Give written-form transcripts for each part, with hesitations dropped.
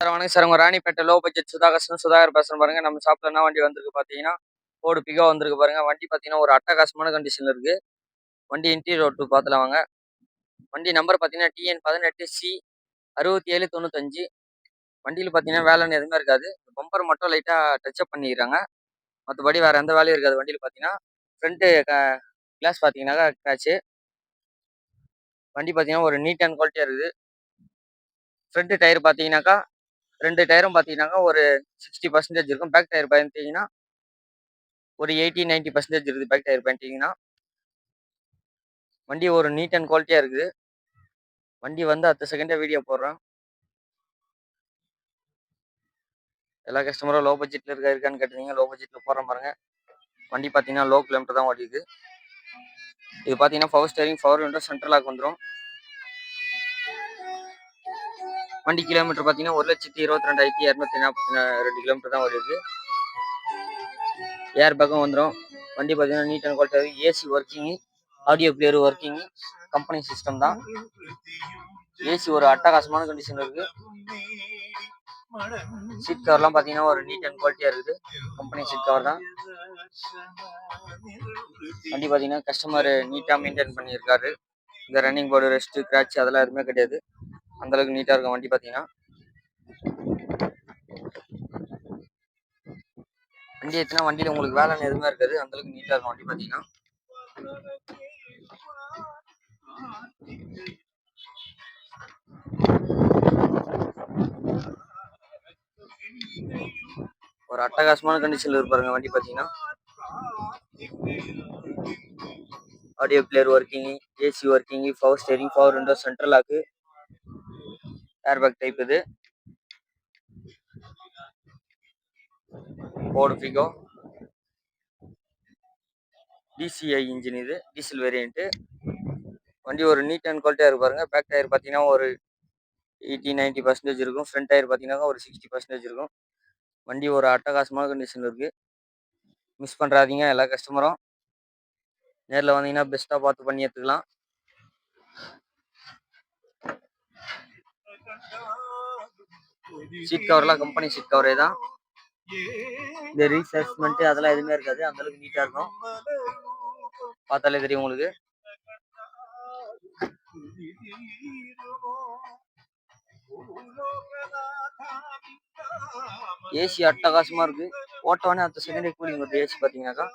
Sir வணக்கம் sir. உங்க Ranipet low budget Sudhakar பேசுறேன் பாருங்க. நம்ம ஷாப்ல என்ன வண்டி வந்திருக்கு பார்த்தீங்கன்னா, ஃபோர்டு பிகோ வந்திருக்கு பாருங்க. வண்டி பார்த்தீங்கன்னா, ஒரு அட்டகாசமான கண்டிஷன்ல இருக்கு. வண்டி இன்டீரியர் டூர் பார்த்துலாம் வாங்க. வண்டி நம்பர் பார்த்தீங்கன்னா, TN18C6795. வண்டியில பார்த்தீங்கன்னா, வேலைன்னு எதுவுமே இருக்காது. பம்பர் மட்டும் லைட்டா டச்சப் பண்ணிக்கிறாங்க. மத்தபடி வேற எந்த வேலையும் இருக்காது வண்டியில பார்த்தீங்கன்னா. ஃப்ரண்ட் கிளாஸ் பார்த்தீங்கன்னாக்கா கிராச்சு. வண்டி பார்த்தீங்கன்னா, ஒரு நீட் அண்ட் குவாலிட்டியா இருக்குது. ஃப்ரண்ட் டயர் பார்த்தீங்கன்னாக்கா 2 டயரும் பார்த்தீங்கன்னாக்கா ஒரு 60% இருக்கும். பேக் டயர் பார்த்தீங்கன்னா ஒரு 80, 90% இருக்குது. பேக் டயர் பார்த்தீங்கன்னா வண்டி ஒரு நீட் அண்ட் குவாலிட்டியா இருக்குது. வண்டி வந்து அடுத்த செகண்டே வீடியோ போடுறேன். எல்லா கஸ்டமரும் லோ பட்ஜெட்ல இருக்கான்னு கேட்டீங்க. லோ பட்ஜெட்ல போடுறேன் பாருங்க. வண்டி பார்த்தீங்கன்னா லோ கிலோமீட்டர் தான் ஓடிருக்கு. இது பார்த்தீங்கன்னா power steering, power window, central lock வந்துடும். வண்டி கிலோமீட்டர் பார்த்தீங்கன்னா 1,22,242 கிலோமீட்டர் தான் ஓடிருக்கு. ஏர் பேக்கும் வந்துடும். வண்டி பார்த்தீங்கன்னா நீட் அண்ட் குவாலிட்டியாக AC working, audio player working, company system தான். ஏசி ஒரு அட்டகாசமான கண்டிஷன் இருக்கு. சீட் கவர்லாம் பார்த்தீங்கன்னா ஒரு நீட் அண்ட் குவாலிட்டியா இருக்குது. கம்பெனி சீட் கவர் தான். வண்டி பார்த்தீங்கன்னா கஸ்டமர் நீட்டாக மெயின்டைன் பண்ணியிருக்காரு. இந்த ரன்னிங் போர்டு, ரெஸ்ட், கிராட்ச் அதெல்லாம் எதுவுமே கிடையாது. அந்த அளவுக்கு நீட்டாக இருக்கும் வண்டி பார்த்தீங்கன்னா. வண்டி ஏற்றினா வண்டியில் உங்களுக்கு வேலைன்னு எதுவுமே இருக்காது. அந்த அளவுக்கு நீட்டாக இருக்கும் வண்டி பார்த்தீங்கன்னா. ஒரு அட்டகாசமான கண்டிஷன்ல இருப்பாருங்க வண்டி பார்த்தீங்கன்னா. Audio player working, AC working, power steering, power window, central lock, airbag type இது. ஃபோர்டு பிகோ DCI இன்ஜின், இது டீசல் வேரியன்ட். வண்டி ஒரு நீட் அண்ட் குவாலிட்டியா இருப்பாருங்க. பேக் டயர் பார்த்தீங்கன்னா ஒரு 80, 90% இருக்கும். ஃப்ரண்ட் டயர் பார்த்தீங்கன்னா ஒரு 60% இருக்கும். வண்டி ஒரு அட்டகாசமான கண்டிஷன்ல இருக்கு. மிஸ் பண்றாதீங்க எல்லா கஸ்டமரும். நேரில் வந்தீங்கன்னா பெஸ்ட்டாக பார்த்து பண்ணி எடுத்துக்கலாம். சீட் கவர்லாம் கம்பெனி சீட் கவரே தான். இந்த ரீசர்ச்மெண்ட் அதெல்லாம் எதுவுமே இருக்காது. அந்த அளவுக்கு நீட்டா இருக்கும். பார்த்தாலே தெரியும் உங்களுக்கு. ஏசி அட்டகாசமா இருக்கு. ஓட்டோனே அடுத்த செகண்டே கூலிங் வருது ஏசி பார்த்தீங்கன்னாக்கா.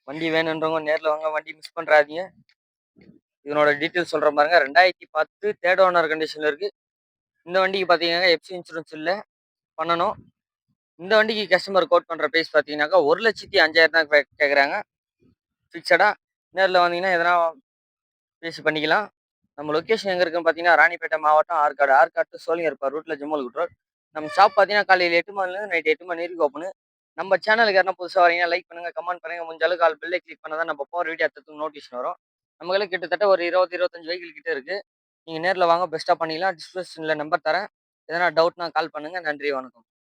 வண்டி வேணுன்றவங்க நேரில் வாங்க. வண்டி மிஸ் பண்றாதீங்க. இதனோட டீட்டெயில் சொல்கிறேன் பாருங்க. 2010 தேர்ட் ஓனர் கண்டிஷனில் இருக்குது. இந்த வண்டிக்கு பார்த்தீங்கன்னா எஃப்சி இன்சூரன்ஸ் இல்லை, பண்ணணும். இந்த வண்டிக்கு கஸ்டமர் கோட் பண்ணுற ப்ரைஸ் பார்த்தீங்கன்னாக்கா 1,05,000 தான் கேட்குறாங்க. ஃபிக்ஸடாக நேரில் வந்தீங்கன்னா எதனா பேசி பண்ணிக்கலாம். நம்ம லொக்கேஷன் எங்கே இருக்குன்னு பார்த்தீங்கன்னா ராணிப்பேட்டை மாவட்டம், ஆற்காடு டு சோழிங்கர் ரூட்டில் ஜம்முல் ரோட். நம்ம ஷாப் பார்த்தீங்கன்னா காலையில் 8 மணிலேருந்து நைட் 8 மணி வரைக்கும் ஓப்பனு. நம்ம சேனலுக்கு யாரா புதுசாக வரீங்கன்னா லைக் பண்ணுங்க, கமெண்ட் பண்ணுங்க. முடிஞ்ச அளவுக்கு ஆல் பெல்லை கிளிக் பண்ணால் தான் நம்ம போகிற வீடியோ அடுத்தது நோட்டிஃபிகேஷன் வரும். நம்மளுக்கு கிட்டத்தட்ட ஒரு 20-25 வெஹிக்கிள் கிட்ட இருக்கு. நீங்கள் நேரில் வாங்க, பெஸ்ட்டாக பண்ணிக்கலாம். டிஸ்கிரிப்ஷனில் நம்பர் தரேன். எதனா டவுட்னா கால் பண்ணுங்க. நன்றி, வணக்கம்.